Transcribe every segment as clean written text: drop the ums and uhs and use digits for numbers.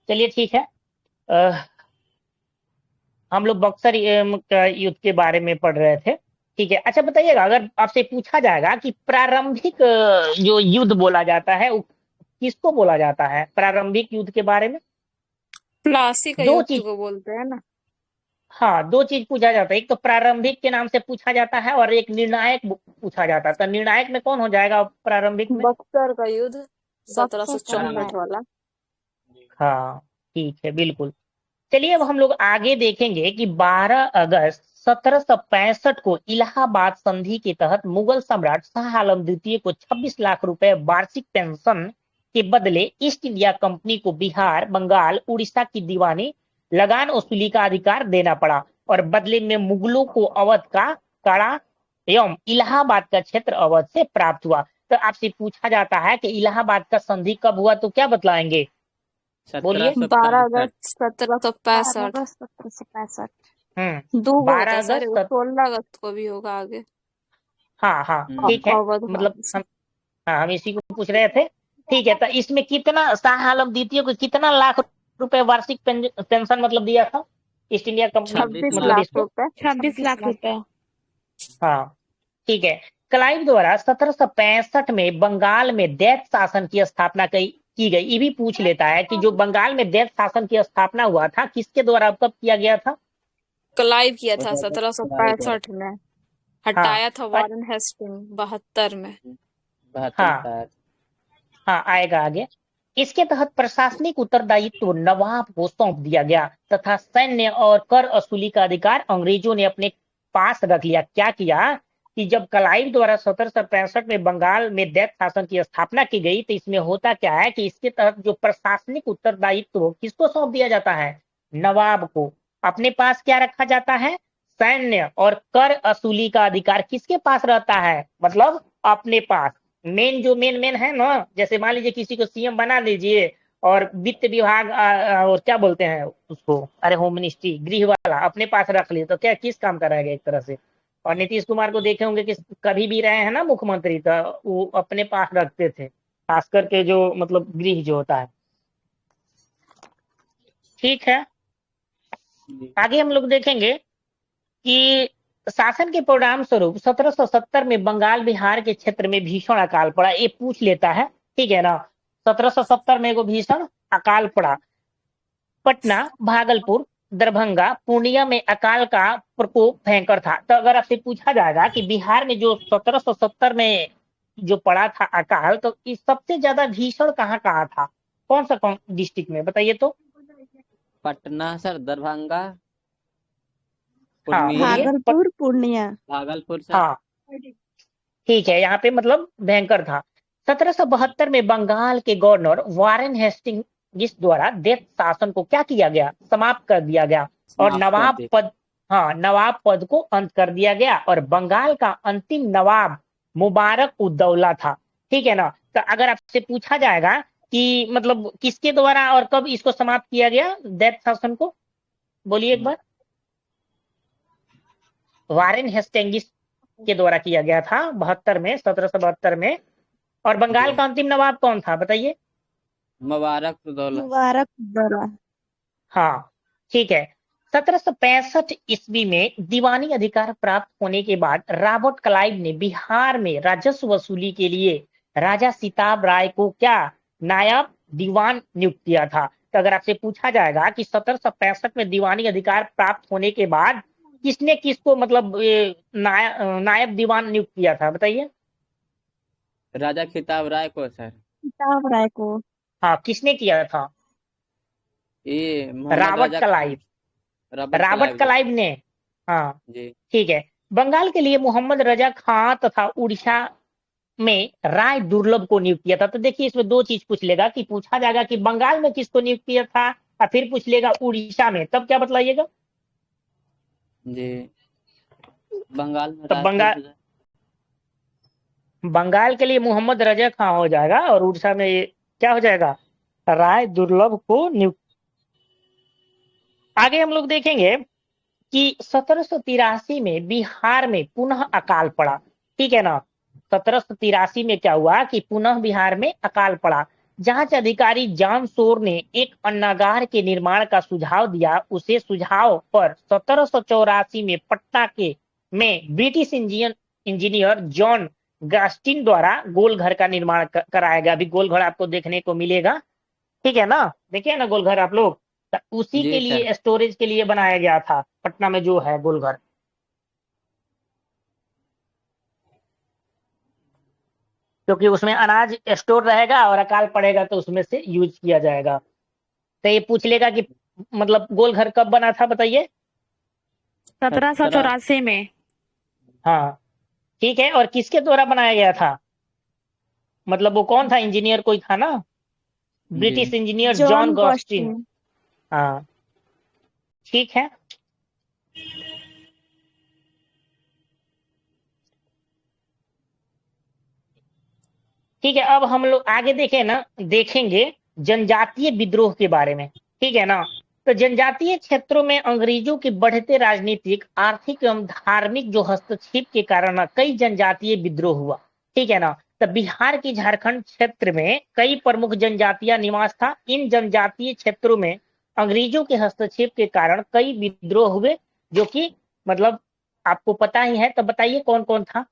चलिए ठीक है। अ, हम लोग बक्सर का युद्ध के बारे में पढ़ रहे थे। ठीक है, अच्छा बताइएगा, अगर आपसे पूछा जाएगा कि प्रारंभिक जो युद्ध बोला जाता है वो किसको बोला जाता है, प्रारंभिक युद्ध के बारे में? प्लासी का दो युद्ध चीज, को बोलते हैं ना। हाँ, दो चीज पूछा जाता है, एक तो प्रारंभिक के नाम से पूछा जाता है और एक निर्णायक पूछा जाता है। तो निर्णायक में कौन हो जाएगा प्रारंभिक में? बक्सर का युद्ध बक्सर का निर्णय। 1764 वाला। हाँ, ठीक है, बिल्कुल। चलिए अब हम लोग आगे देखेंगे कि 12 अगस्त 1765 को इलाहाबाद संधि के तहत मुगल सम्राट शाह आलम द्वितीय को 26 लाख रुपए वार्षिक पेंशन के बदले ईस्ट इंडिया कंपनी को बिहार, बंगाल, उड़ीसा की दीवानी लगान वसूली का अधिकार देना पड़ा और बदले में मुगलों को अवध का कड़ा एवं इलाहाबाद का क्षेत्र अवध से प्राप्त हुआ। तो आपसे पूछा जाता है कि इलाहाबाद का संधि कब हुआ, तो क्या बतलाएंगे? बोलिए। 12 अगस्त 12 1765। अगस्त 1765। दो को होता बारह है सर, अगस्त एगो 16 अगस्त को भी होगा आगे। हाँ हाँ, ठीक है। अवध मतलब वाले से। हम, हाँ, हम इसी को पूछ रहे थे। ठीक है, तो इसमें कितना शाह आलम द्वितीय को कितना लाख रुपए वार्षिक पेंशन मतलब दिया था ईस्ट इंडिया कंपनी, 26 मतलब लाख इसको? रुपए 26 लाख रुपए। हाँ, ठीक है। क्लाइव द्वारा 1765 में बंगाल में दैत शासन की स्थापना की गई। ये भी पूछ लेता है कि जो बंगाल में दैत शासन की स्थापना हुआ था किसके द्वारा, कब किया गया था? क्लाइव किया था 1765 में। हाँ, हटाया था और वारेन हेस्टिंग 72 में। 72 हाँ में। हाँ, आएगा आगे। इसके तहत प्रशासनिक उत्तरदायित्व नवाब को सौंप दिया गया तथा सैन्य और कर वसूली का अधिकार अंग्रेजों ने अपने पास रख लिया। क्या किया कि जब क्लाइव द्वारा 1765 में बंगाल में दैत शासन की स्थापना की गई, तो इसमें होता क्या है कि इसके तहत जो प्रशासनिक उत्तरदायित्व किसको सौंप दिया जाता है? नवाब को। अपने पास क्या रखा जाता है? सैन्य और कर वसूली का अधिकार किसके पास रहता है, मतलब अपने पास। मेन जो मेन है ना, जैसे मान लीजिए किसी को सीएम बना लीजिए और वित्त विभाग और क्या बोलते हैं उसको, अरे होम मिनिस्ट्री, गृह वाला अपने पास रख लिए, तो क्या किस काम का रहेगा एक तरह से। और नीतीश कुमार को देखे होंगे कि कभी भी रहे हैं ना मुख्यमंत्री, तो वो अपने पास रखते थे, खास करके जो मतलब गृह जो होता है। ठीक है, आगे हम लोग देखेंगे कि शासन के परिणाम स्वरूप 1770 में बंगाल बिहार के क्षेत्र में भीषण अकाल पड़ा। ये पूछ लेता है, ठीक है ना। 1770 में एगो भीषण अकाल पड़ा। पटना, भागलपुर, दरभंगा, पूर्णिया में अकाल का प्रकोप भयंकर था। तो अगर आपसे पूछा जाएगा कि बिहार में जो 1770 में जो पड़ा था अकाल, तो इस सबसे ज्यादा भीषण कहाँ कहाँ था, कौन डिस्ट्रिक्ट में, बताइए तो। पटना सर, दरभंगा, हाँ पूर्णिया, बोलिए। भागलपुर, पूर्णिया। भागलपुर सर। हाँ, ठीक है, यहाँ पे मतलब भयंकर था। 1772 में बंगाल के गवर्नर वारेन हेस्टिंग जिस द्वारा देश शासन को क्या किया गया, समाप्त कर दिया गया और समाप्त कर नवाब दे। पद, हाँ, नवाब पद को अंत कर दिया गया और बंगाल का अंतिम नवाब मुबारक उद्दौला था। ठीक है ना। तो अगर आपसे पूछा जाएगा कि मतलब किसके द्वारा और कब इसको समाप्त किया गया दैत शासन को, बोलिए एक बार। वारेन हेस्टिंग्स के द्वारा किया गया था 72 में, 1772 में। और बंगाल जी, का अंतिम नवाब कौन था, बताइए। मुबारक उदौला। मुबारक दौरा। हाँ, ठीक है। 1765 ईस्वी में दीवानी अधिकार प्राप्त होने के बाद रॉबर्ट क्लाइव ने बिहार में राजस्व वसूली के लिए राजा सिताब राय को क्या, नायब दीवान नियुक्त किया था। तो अगर आपसे पूछा जाएगा कि 1765 में दीवानी अधिकार प्राप्त होने के बाद किसने किसको मतलब नायब दीवान नियुक्त किया था, बताइए। राजा खिताब राय को सर। किताब राय को। हाँ, किसने किया था? ये Mohammad Robert Raja Khan. Clive. Robert Robert Clive ji. Clive ने। हाँ, जी। ठीक है। बंगाल के लिए मोहम्मद रजा खां तथा उड़ीसा में राय दुर्लभ को नियुक्त किया था। तो देखिए इसमें दो चीज पूछ लेगा, कि पूछा जाएगा कि बंगाल में किसको नियुक्त किया था और फिर पूछ लेगा उड़ीसा में, तब क्या बतलाइएगा? जी, बंगाल में तब राय बंगाल के लिए मोहम्मद रजा खां हो जाएगा और उड़ीसा में क्या हो जाएगा, राय दुर्लभ को नियुक्त। आगे हम लोग देखेंगे कि 1783 में बिहार में पुनः अकाल पड़ा। ठीक है ना। 1783 में क्या हुआ कि पुनः बिहार में अकाल पड़ा। जांच अधिकारी जॉन शोर ने एक अन्नागार के निर्माण का सुझाव दिया। उसे सुझाव पर 1784 में पटना के में ब्रिटिश इंजीनियर जॉन गास्टिन द्वारा गोलघर का निर्माण कराया गया। अभी गोलघर आपको देखने को मिलेगा, ठीक है ना, देखिए ना गोलघर आप लोग, तो उसी जी के सर। लिए स्टोरेज के लिए बनाया गया था पटना में जो है गोलघर। क्योंकि उसमें अनाज स्टोर रहेगा और अकाल पड़ेगा तो उसमें से यूज किया जाएगा। तो ये पूछ लेगा कि मतलब गोलघर कब बना था बताइए। 1784 में। हाँ ठीक है, और किसके द्वारा बनाया गया था, मतलब वो कौन था, इंजीनियर कोई था ना, ब्रिटिश जी इंजीनियर जॉन जॉन गॉस्टिन। गॉस्टिन। हाँ ठीक है। ठीक है, अब हम लोग आगे देखेंगे जनजातीय विद्रोह के बारे में, ठीक है ना। तो जनजातीय क्षेत्रों में अंग्रेजों के बढ़ते राजनीतिक, आर्थिक एवं धार्मिक जो हस्तक्षेप के कारण ना कई जनजातीय विद्रोह हुआ, ठीक है ना। तो बिहार के झारखंड क्षेत्र में कई प्रमुख जनजातियां निवास था। इन जनजातीय क्षेत्रों में अंग्रेजों के हस्तक्षेप के कारण कई विद्रोह हुए, जो कि मतलब आपको पता ही है। तो बताइए कौन कौन था,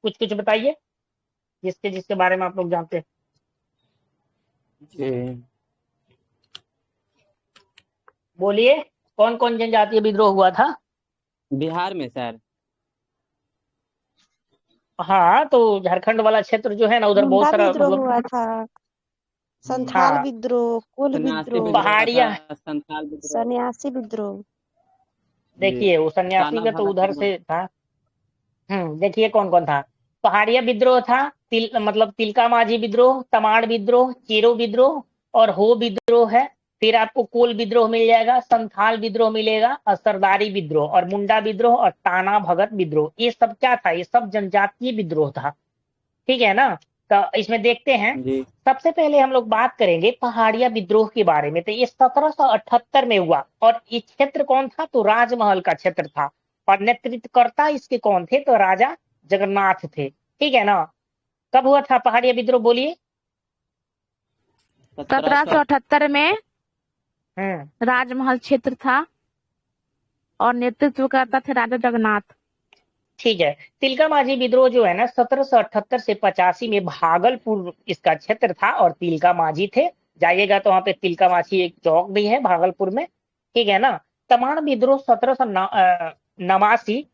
कुछ कुछ बताइए जिसके जिसके बारे में आप लोग जानते हैं। जी बोलिए कौन कौन जनजातीय विद्रोह हुआ था। बिहार में सर। हाँ तो झारखंड वाला क्षेत्र जो है ना, उधर बहुत मुंडा सारा विद्रोह मतलब, हुआ था, संथाल हाँ विद्रोह, कुल सन्यासी विद्रोह, विद्रोह हुआ पहाड़िया, था, संथाल विद्रोह। सन्यासी विद्रोह। जी देखिए वो सन्यासी ताना का तो भगत उधर विद्रोह। से था। देखिए कौन कौन था। पहाड़िया विद्रोह था, मतलब तिलका माझी विद्रोह, तमाड़ विद्रोह, चेरो विद्रोह और हो विद्रोह है। फिर आपको कोल विद्रोह मिल जाएगा, संथाल विद्रोह मिलेगा, और सरदारी विद्रोह और मुंडा विद्रोह और ताना भगत विद्रोह। ये सब क्या था, ये सब जनजातीय विद्रोह था, ठीक है ना। तो इसमें देखते हैं, जी सबसे पहले हम लोग बात करेंगे पहाड़िया विद्रोह के बारे में। तो ये 1778 में हुआ, और ये क्षेत्र कौन था, तो राजमहल का क्षेत्र था, और नेतृत्वकर्ता इसके कौन थे, तो राजा जगन्नाथ थे, ठीक है ना। कब हुआ था पहाड़िया विद्रोह, बोलिए। 1778 में हम्म राजमहल क्षेत्र था और नेतृत्व करता थे राजा जगन्नाथ। ठीक है। तिलका माझी विद्रोह जो है ना 1778 से 85 में भागलपुर इसका क्षेत्र था, और तिलका माझी थे। जाइएगा तो वहां पे तिलका माझी एक चौक भी है भागलपुर में, ठीक है ना। तमाड़ विद्रोह 1789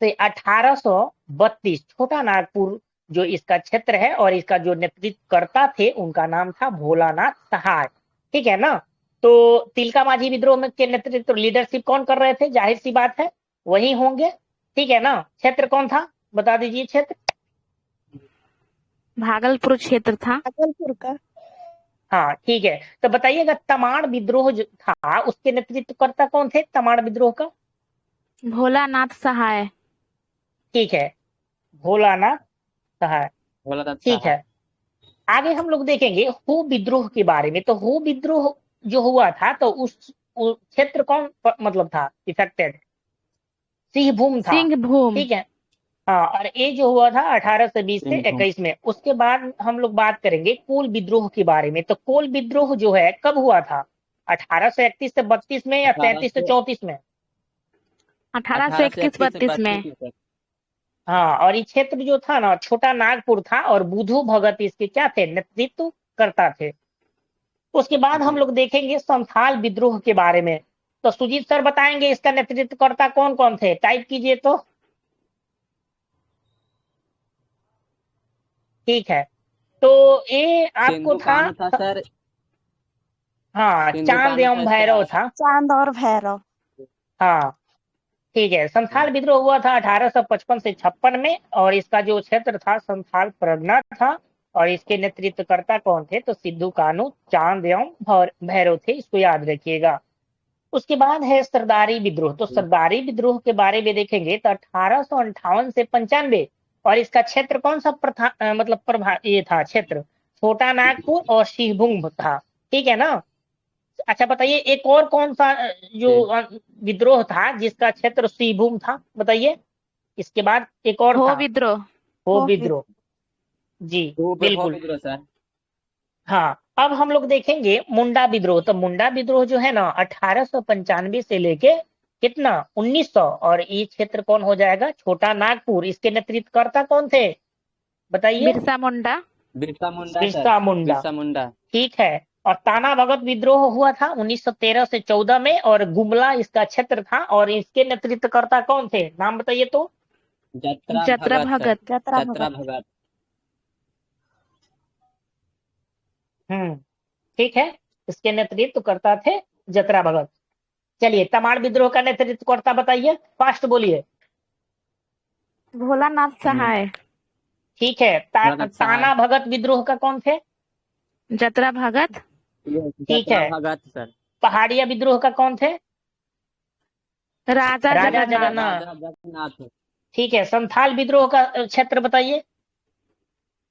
से 1832, छोटा नागपुर जो इसका क्षेत्र है, और इसका जो नेतृत्वकर्ता थे उनका नाम था भोलानाथ सहाय, ठीक है ना। तो तिलका माझी विद्रोह में के नेतृत्व लीडरशिप कौन कर रहे थे, जाहिर सी बात है वही होंगे, ठीक है ना। क्षेत्र कौन था, बता दीजिए क्षेत्र। भागलपुर क्षेत्र था। भागलपुर का। हाँ ठीक है, तो बताइएगा तमाड़ विद्रोह जो था उसके नेतृत्वकर्ता कौन थे, तमाड़ विद्रोह का। भोलानाथ सहाय। ठीक है, भोलानाथ सहाय, भोला दास ठीक सहाय। है। आगे हम लोग देखेंगे हो विद्रोह के बारे में। तो हो विद्रोह जो हुआ था, तो उस क्षेत्र कौन मतलब था इफेक्टेड, सिंहभूम था, सिंहभूम। ठीक है। हाँ, और ये जो हुआ था 1820 से सिंहभूम 21 में। उसके बाद हम लोग बात करेंगे कोल विद्रोह के बारे में। तो कोल विद्रोह जो है कब हुआ था, 1831 से 32 में या 18 33 से से 34 में। 1831 32 में। हाँ, और ये क्षेत्र जो था ना छोटा नागपुर था, और बुधू भगत इसके क्या थे, नेतृत्व करता थे। उसके बाद हम जी लोग देखेंगे संथाल विद्रोह के बारे में। तो सुजीत सर बताएंगे इसका नेतृत्वकर्ता कौन कौन थे, टाइप कीजिए तो। ठीक है, तो ये आपको सिंधु था, कान्हू था सर। हाँ सिंधु चांद कान्हू एवं था भैरव इसका। था। चांद और भैरव। हाँ ठीक है, संथाल विद्रोह हुआ था 1855 से 56 में, और इसका जो क्षेत्र था संथाल परगना था। और इसके नेतृत्वकर्ता कौन थे, तो सिद्धू कान्हू, चांद एवं भैरव थे, इसको याद रखिएगा। उसके बाद है सरदारी विद्रोह। तो सरदारी विद्रोह के बारे में देखेंगे तो 1858 से 95, और इसका क्षेत्र कौन सा मतलब ये था क्षेत्र, छोटा नागपुर और सिंहभूम था, ठीक है ना। अच्छा बताइए एक और कौन सा जो जी विद्रोह था जिसका क्षेत्र सिंहभूम था, बताइए। इसके बाद एक और हो था विद्रोह। हो हो विद्रोह, जी हो बिल्कुल। विद्रोह सर। हाँ, अब हम लोग देखेंगे मुंडा विद्रोह। तो मुंडा विद्रोह जो है ना 1895 से लेके कितना 1900, और ये क्षेत्र कौन हो जाएगा, छोटा नागपुर। इसके नेतृत्वकर्ता कौन थे बताइए? बिरसा मुंडा। बिरसा मुंडा सर। बिरसा मुंडा, बिरसा मुंडा। ठीक है। और ताना भगत विद्रोह हुआ था 1913 से 14 में, और गुमला इसका क्षेत्र था, और इसके नेतृत्वकर्ता कौन थे, नाम बताइए तो? जतरा भगत सर। भगत। जतरा जतरा भगत। भगत। ठीक है, इसके नेतृत्वकर्ता थे जतरा भगत। चलिए, तमाड़ विद्रोह का नेतृत्वकर्ता बताइए, फास्ट बोलिए। भोलानाथ सहाय। ठीक है, भगत सहाय। ताना भगत विद्रोह का कौन थे? जतरा भगत। ठीक जतरा है। भगत सर। पहाड़िया विद्रोह का कौन थे? राजा राजा जगन्नाथ। जगन्नाथ। राजा जगन्नाथ। ठीक है, संथाल विद्रोह का क्षेत्र बताइए।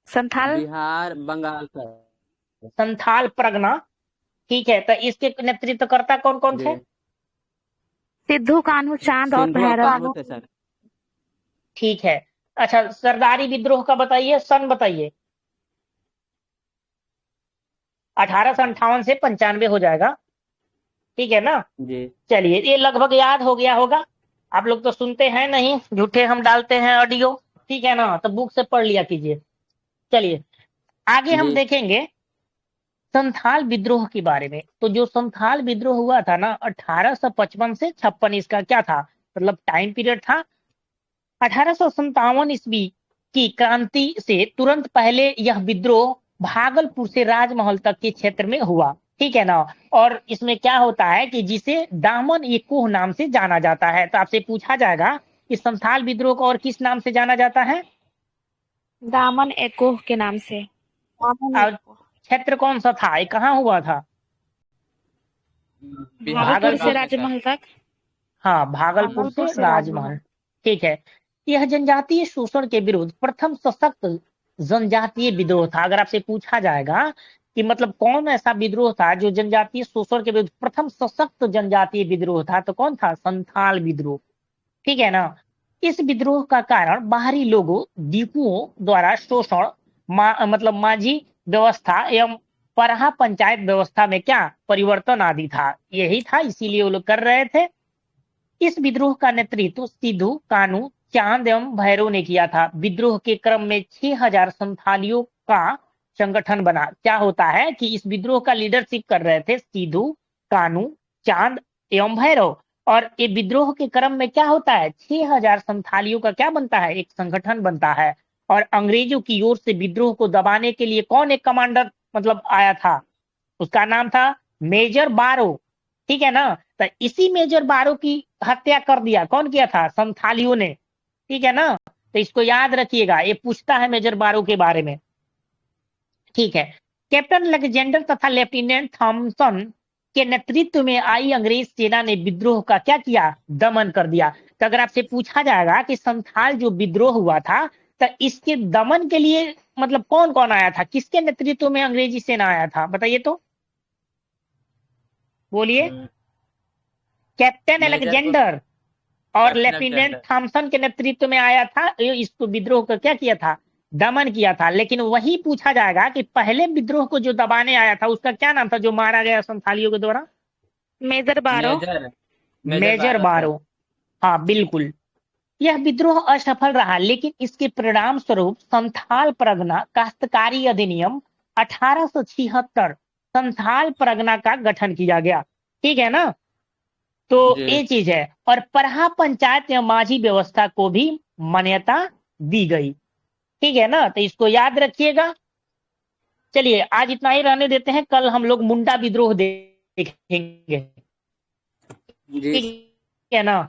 संथाल। बिहार बंगाल सर। संथाल परगना। ठीक है, तो इसके नेतृत्वकर्ता कौन कौन थे? जी। सिद्धू कान्हू चांद और सिंधु और भैरव। कान्हू थे सर। ठीक है। अच्छा, सरदारी विद्रोह का बताइए, सन बताइए। 1858 से 95 हो जाएगा, ठीक है ना? जी। चलिए, ये लगभग याद हो गया होगा। आप लोग तो सुनते हैं नहीं, झूठे हम डालते हैं ऑडियो, ठीक है ना? तो बुक से पढ़ लिया कीजिए। चलिए, आगे हम जी। देखेंगे संथाल विद्रोह के बारे में। तो जो संथाल विद्रोह हुआ था ना 1855 से 56, इसका क्या था, मतलब टाइम पीरियड था। 1857 ईस्वी की क्रांति से तुरंत पहले यह विद्रोह भागलपुर से राजमहल तक के क्षेत्र में हुआ, ठीक है ना? और इसमें क्या होता है कि जिसे दामन ए कोह नाम से जाना जाता है। तो आपसे पूछा जाएगा कि संथाल विद्रोह को और किस नाम से जाना जाता है? दामन एकोह के नाम से। और क्षेत्र कौन सा था, ये कहाँ हुआ था? भागलपुर से बंगाल राजमहल तक। हाँ, भागलपुर भागलपुर से से राजमहल, ठीक है। यह जनजातीय शोषण के विरुद्ध प्रथम सशक्त जनजातीय विद्रोह था। अगर आपसे पूछा जाएगा कि मतलब कौन ऐसा विद्रोह था जो जनजातीय शोषण के विरुद्ध प्रथम सशक्त जनजातीय विद्रोह था, तो कौन था? संथाल विद्रोह, ठीक है ना? इस विद्रोह का कारण बाहरी लोगों दीपुओं द्वारा शोषण, मतलब माझी व्यवस्था एवं परहा पंचायत व्यवस्था में क्या परिवर्तन आदि था, यही था, इसीलिए वो लोग कर रहे थे। इस विद्रोह का नेतृत्व सिद्धू कान्हू चांद एवं भैरव ने किया था। विद्रोह के क्रम में 6000 संथालियों का संगठन बना। क्या होता है कि इस विद्रोह का लीडरशिप कर रहे थे सिद्धू कान्हू चांद एवं भैरव, और ये विद्रोह के क्रम में क्या होता है, 6000 संथालियों का क्या बनता है, एक संगठन बनता है। और अंग्रेजों की ओर से विद्रोह को दबाने के लिए कौन एक कमांडर मतलब आया था, उसका नाम था मेजर बारो, ठीक है ना? तो इसी मेजर बारो की हत्या कर दिया, कौन किया था? संथालियों ने, ठीक है ना? तो इसको याद रखिएगा, ये पूछता है मेजर बारो के बारे में, ठीक है। कैप्टन अलेक्जेंडर तथा लेफ्टिनेंट थॉमसन के नेतृत्व में आई अंग्रेज सेना ने विद्रोह का क्या किया, दमन कर दिया। तो अगर आपसे पूछा जाएगा कि संथाल जो विद्रोह हुआ था, तो इसके दमन के लिए मतलब कौन कौन आया था, किसके नेतृत्व में अंग्रेजी सेना आया था, बताइए तो, बोलिए। कैप्टन अलेक्जेंडर और लेफ्टिनेंट थॉमसन के नेतृत्व में आया था। इसको विद्रोह को क्या किया था, दमन किया था। लेकिन वही पूछा जाएगा कि पहले विद्रोह को जो दबाने आया था उसका क्या नाम था, जो मारा गया संथालियों के द्वारा? मेजर बारो। मेजर बारो, हाँ बिल्कुल। यह विद्रोह असफल रहा, लेकिन इसके परिणाम स्वरूप संथाल परगना काश्तकारी अधिनियम 1876 संथाल परगना का गठन किया गया, ठीक है ना? तो ये चीज है। और परहा पंचायत या माझी व्यवस्था को भी मान्यता दी गई, ठीक है ना? तो इसको याद रखिएगा। चलिए, आज इतना ही रहने देते हैं, कल हम लोग मुंडा विद्रोह देखेंगे, ठीक है ना?